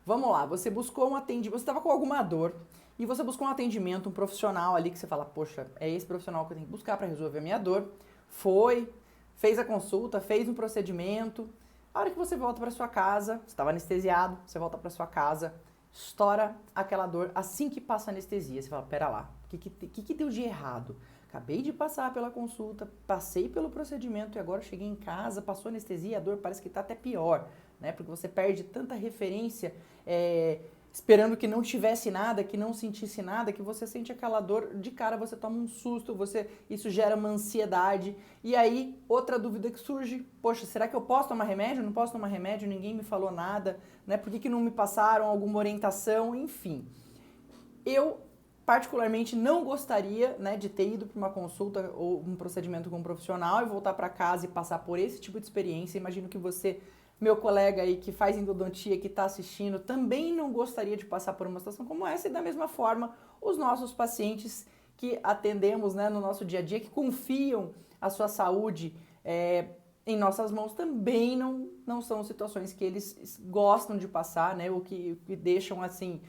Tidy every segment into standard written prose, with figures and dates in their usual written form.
Vamos lá, você buscou um atendimento, você estava com alguma dor e você buscou um atendimento, um profissional ali que você fala, poxa, é esse profissional que eu tenho que buscar para resolver a minha dor. Foi, fez a consulta, fez um procedimento. A hora que você volta para sua casa, você estava anestesiado, você volta para sua casa, estoura aquela dor assim que passa a anestesia. Você fala, pera lá, o que deu de errado? Acabei de passar pela consulta, passei pelo procedimento e agora cheguei em casa, passou a anestesia e a dor parece que está até pior, né? Porque você perde tanta referência esperando que não tivesse nada, que não sentisse nada, que você sente aquela dor, de cara você toma um susto, isso gera uma ansiedade. E aí, outra dúvida que surge, poxa, será que eu posso tomar remédio? Não posso tomar remédio? Ninguém me falou nada, né? Por que não me passaram alguma orientação? Enfim, eu particularmente não gostaria, né, de ter ido para uma consulta ou um procedimento com um profissional e voltar para casa e passar por esse tipo de experiência. Imagino que você, meu colega aí que faz endodontia, que está assistindo, também não gostaria de passar por uma situação como essa. E da mesma forma, os nossos pacientes que atendemos, né, no nosso dia a dia, que confiam a sua saúde em nossas mãos, também não são situações que eles gostam de passar, né, ou que deixam assim,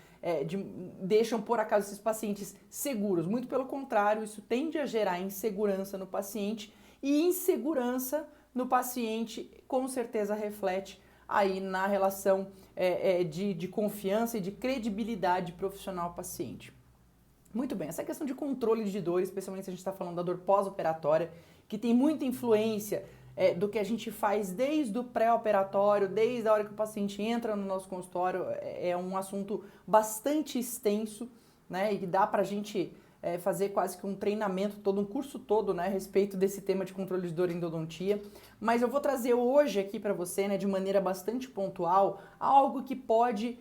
deixam por acaso esses pacientes seguros. Muito pelo contrário, isso tende a gerar insegurança no paciente, e insegurança no paciente com certeza reflete aí na relação de confiança e de credibilidade profissional-paciente. Muito bem, essa questão de controle de dor, especialmente se a gente está falando da dor pós-operatória, que tem muita influência do que a gente faz desde o pré-operatório, desde a hora que o paciente entra no nosso consultório, é um assunto bastante extenso, né, e dá para a gente fazer quase que um treinamento todo, um curso todo, né, a respeito desse tema de controle de dor em endodontia. Mas eu vou trazer hoje aqui para você, né, de maneira bastante pontual, algo que pode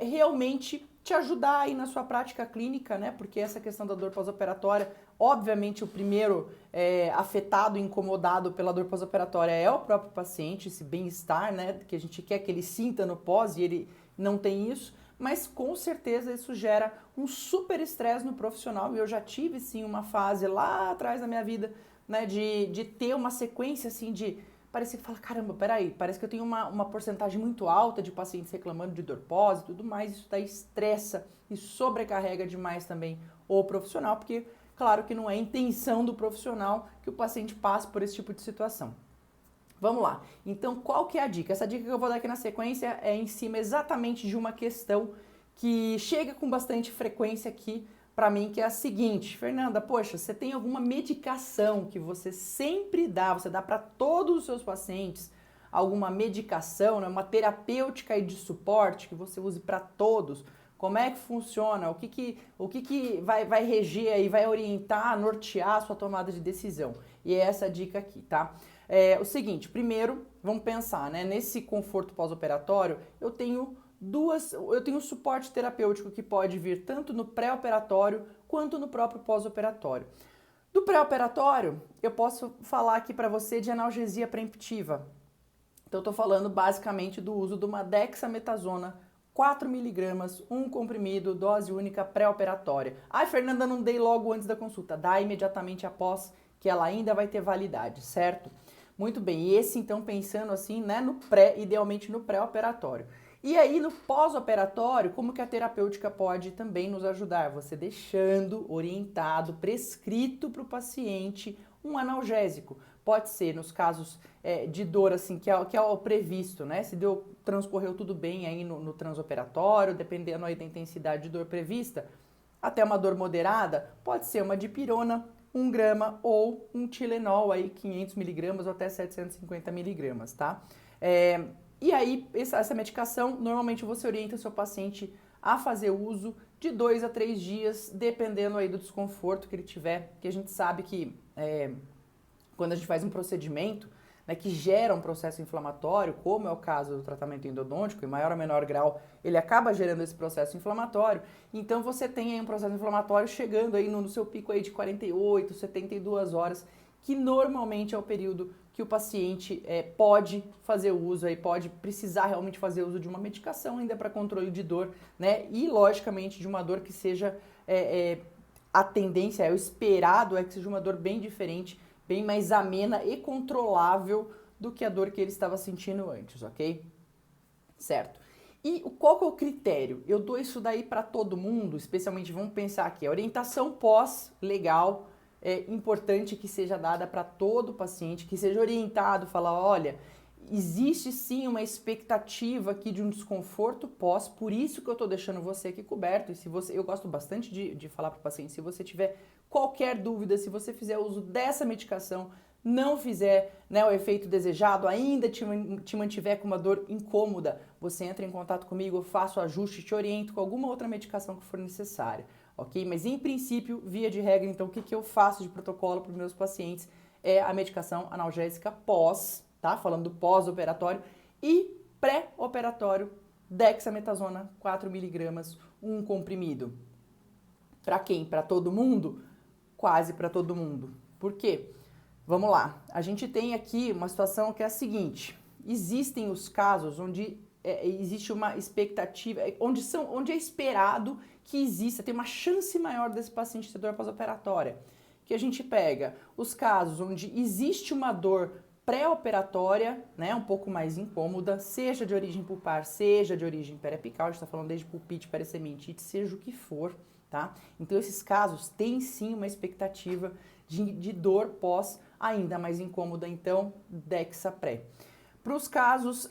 realmente te ajudar aí na sua prática clínica, né, porque essa questão da dor pós-operatória, obviamente o primeiro afetado e incomodado pela dor pós-operatória é o próprio paciente, esse bem-estar, né, que a gente quer que ele sinta no pós e ele não tem isso. Mas com certeza isso gera um super estresse no profissional, e eu já tive sim uma fase lá atrás da minha vida, né, de ter uma sequência assim de parece que fala, caramba, peraí, parece que eu tenho uma porcentagem muito alta de pacientes reclamando de dor pós e tudo mais. Isso daí estressa e sobrecarrega demais também o profissional, porque claro que não é a intenção do profissional que o paciente passe por esse tipo de situação. Vamos lá, então qual que é a dica? Essa dica que eu vou dar aqui na sequência é em cima exatamente de uma questão que chega com bastante frequência aqui para mim, que é a seguinte: Fernanda, poxa, você tem alguma medicação que você sempre dá, você dá para todos os seus pacientes, alguma medicação, né, uma terapêutica e de suporte que você use para todos? Como é que funciona? O que vai reger aí, vai orientar, nortear a sua tomada de decisão? E é essa a dica aqui, tá? O seguinte, primeiro, vamos pensar, né? Nesse conforto pós-operatório, eu tenho suporte terapêutico que pode vir tanto no pré-operatório quanto no próprio pós-operatório. Do pré-operatório, eu posso falar aqui para você de analgesia preemptiva. Então, eu estou falando basicamente do uso de uma dexametasona 4 miligramas, um comprimido, dose única pré-operatória. Ai, Fernanda, não dei logo antes da consulta. Dá imediatamente após, que ela ainda vai ter validade, certo? Muito bem, e esse então pensando assim, né, no idealmente no pré-operatório. E aí no pós-operatório, como que a terapêutica pode também nos ajudar? Você deixando orientado, prescrito para o paciente um analgésico. Pode ser nos casos de dor, assim, que é o previsto, né? Se transcorreu tudo bem aí no transoperatório, dependendo aí da intensidade de dor prevista, até uma dor moderada, pode ser uma dipirona, 1 grama, ou um Tilenol aí, 500 miligramas ou até 750 miligramas, tá? E aí, essa medicação, normalmente você orienta o seu paciente a fazer uso de 2 a 3 dias, dependendo aí do desconforto que ele tiver, que a gente sabe que quando a gente faz um procedimento, né, que gera um processo inflamatório, como é o caso do tratamento endodôntico, em maior ou menor grau, ele acaba gerando esse processo inflamatório. Então você tem aí um processo inflamatório chegando aí no seu pico aí de 48, 72 horas, que normalmente é o período que o paciente pode fazer uso, aí pode precisar realmente fazer uso de uma medicação ainda para controle de dor, né? E logicamente de uma dor que seja a tendência, o esperado é que seja uma dor bem diferente, bem mais amena e controlável do que a dor que ele estava sentindo antes, ok? Certo. E qual que é o critério? Eu dou isso daí para todo mundo, especialmente vamos pensar aqui, a orientação pós-legal é importante que seja dada para todo paciente, que seja orientado, falar, olha, existe sim uma expectativa aqui de um desconforto pós, por isso que eu estou deixando você aqui coberto. E se você, eu gosto bastante de falar para o paciente, se você tiver qualquer dúvida, se você fizer uso dessa medicação, não fizer, né, o efeito desejado, ainda te mantiver com uma dor incômoda, você entra em contato comigo, eu faço ajuste, te oriento com alguma outra medicação que for necessária, ok? Mas em princípio, via de regra, então o que eu faço de protocolo para os meus pacientes é a medicação analgésica pós, tá? Falando do pós-operatório e pré-operatório, dexametasona 4 mg, um comprimido. Para quem? Para todo mundo? Quase para todo mundo. Por quê? Vamos lá, a gente tem aqui uma situação que é a seguinte, existem os casos onde existe uma expectativa, onde é esperado que exista, tem uma chance maior desse paciente ter dor pós-operatória, que a gente pega os casos onde existe uma dor pré-operatória, né, um pouco mais incômoda, seja de origem pulpar, seja de origem periapical, a gente está falando desde pulpite, pericementite, seja o que for, tá? Então esses casos têm sim uma expectativa de dor pós ainda mais incômoda, então Dexa pré. Para os casos,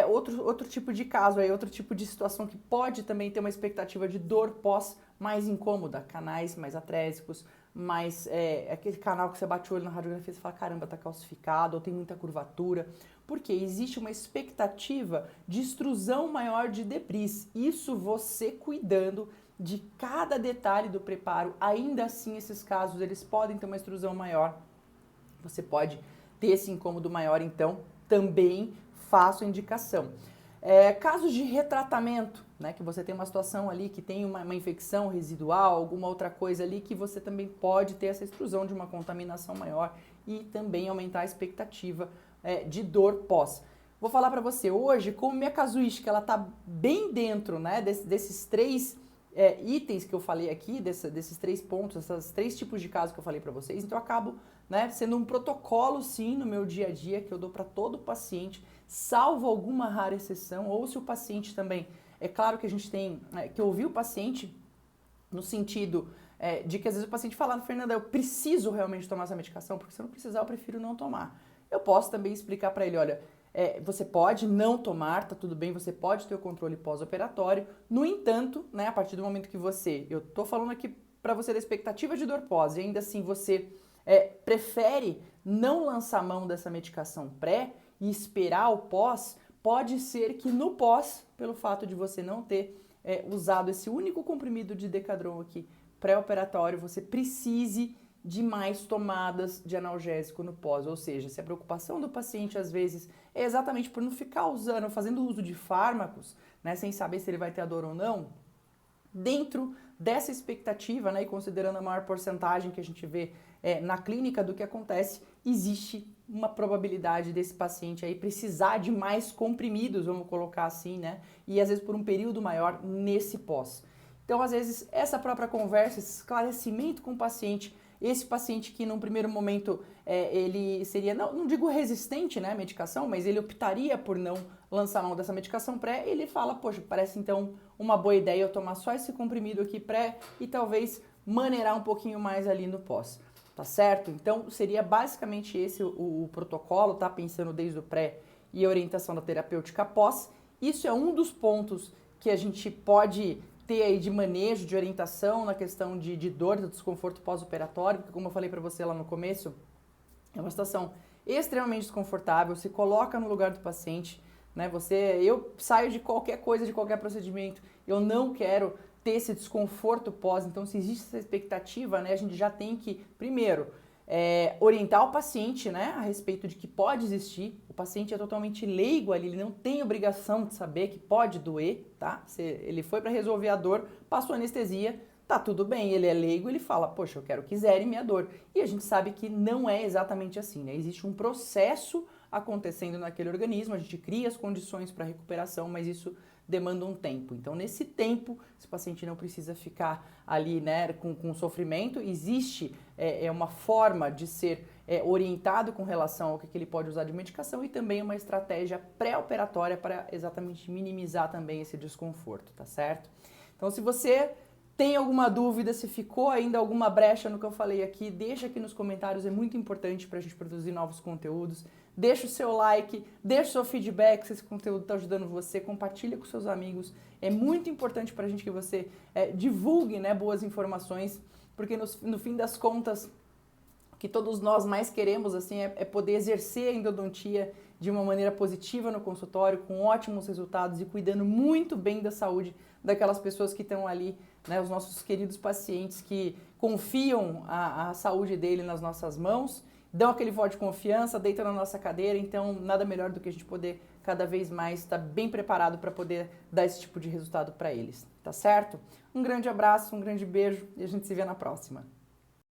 outro tipo de caso, outro tipo de situação que pode também ter uma expectativa de dor pós mais incômoda, canais mais atrésicos, mais aquele canal que você bate o olho na radiografia e fala, caramba, tá calcificado, ou tem muita curvatura, porque existe uma expectativa de extrusão maior de debris. Isso você cuidando de cada detalhe do preparo, ainda assim esses casos eles podem ter uma extrusão maior, você pode ter esse incômodo maior, então também faço a indicação. Casos de retratamento, né, que você tem uma situação ali que tem uma infecção residual, alguma outra coisa ali que você também pode ter essa extrusão de uma contaminação maior e também aumentar a expectativa de dor pós. Vou falar para você hoje como minha casuística ela tá bem dentro, né, desses três itens que eu falei aqui, desses 3 pontos, esses 3 tipos de casos que eu falei para vocês, então eu acabo, né, sendo um protocolo sim no meu dia a dia que eu dou para todo paciente, salvo alguma rara exceção, ou se o paciente também, é claro que a gente tem que ouvir o paciente no sentido de que às vezes o paciente fala, Fernanda, eu preciso realmente tomar essa medicação, porque se eu não precisar eu prefiro não tomar. Eu posso também explicar para ele, olha, você pode não tomar, tá tudo bem, você pode ter o controle pós-operatório. No entanto, né, a partir do momento que eu tô falando aqui para você da expectativa de dor pós e ainda assim você prefere não lançar mão dessa medicação pré e esperar o pós, pode ser que no pós, pelo fato de você não ter usado esse único comprimido de Decadron aqui pré-operatório, você precise de mais tomadas de analgésico no pós, ou seja, se a preocupação do paciente às vezes é exatamente por não ficar fazendo uso de fármacos, né, sem saber se ele vai ter a dor ou não, dentro dessa expectativa, né, e considerando a maior porcentagem que a gente vê na clínica do que acontece, existe uma probabilidade desse paciente aí precisar de mais comprimidos, vamos colocar assim, né, e às vezes por um período maior nesse pós. Então, às vezes, essa própria conversa, esse esclarecimento com o paciente, esse paciente que num primeiro momento ele seria, não digo resistente, né, à medicação, mas ele optaria por não lançar mão dessa medicação pré, ele fala, poxa, parece então uma boa ideia eu tomar só esse comprimido aqui pré e talvez maneirar um pouquinho mais ali no pós, tá certo? Então seria basicamente esse o protocolo, tá? Pensando desde o pré e a orientação da terapêutica pós. Isso é um dos pontos que a gente pode ter aí de manejo, de orientação na questão de dor, do desconforto pós-operatório, porque como eu falei para você lá no começo, é uma situação extremamente desconfortável, se coloca no lugar do paciente, né? Eu saio de qualquer coisa, de qualquer procedimento, eu não quero ter esse desconforto pós, então se existe essa expectativa, né, a gente já tem que, primeiro, orientar o paciente, né, a respeito de que pode existir. O paciente é totalmente leigo ali, ele não tem obrigação de saber que pode doer, tá? Se ele foi para resolver a dor, passou anestesia, tá tudo bem, ele é leigo, ele fala, poxa, eu quero que zere minha dor. E a gente sabe que não é exatamente assim, né? Existe um processo acontecendo naquele organismo, a gente cria as condições para recuperação, mas isso demanda um tempo. Então, nesse tempo, esse paciente não precisa ficar ali, né, com sofrimento. Existe uma forma de ser orientado com relação ao que ele pode usar de medicação e também uma estratégia pré-operatória para exatamente minimizar também esse desconforto, tá certo? Então, se você tem alguma dúvida, se ficou ainda alguma brecha no que eu falei aqui, deixa aqui nos comentários, é muito importante para a gente produzir novos conteúdos. Deixa o seu like, deixa o seu feedback se esse conteúdo está ajudando você, compartilha com seus amigos. É muito importante para a gente que você divulgue, né, boas informações, porque no fim das contas, o que todos nós mais queremos assim, é poder exercer a endodontia de uma maneira positiva no consultório, com ótimos resultados e cuidando muito bem da saúde daquelas pessoas que estão ali, né, os nossos queridos pacientes que confiam a saúde dele nas nossas mãos, dão aquele voto de confiança, deitam na nossa cadeira, então nada melhor do que a gente poder cada vez mais estar bem preparado para poder dar esse tipo de resultado para eles, tá certo? Um grande abraço, um grande beijo e a gente se vê na próxima.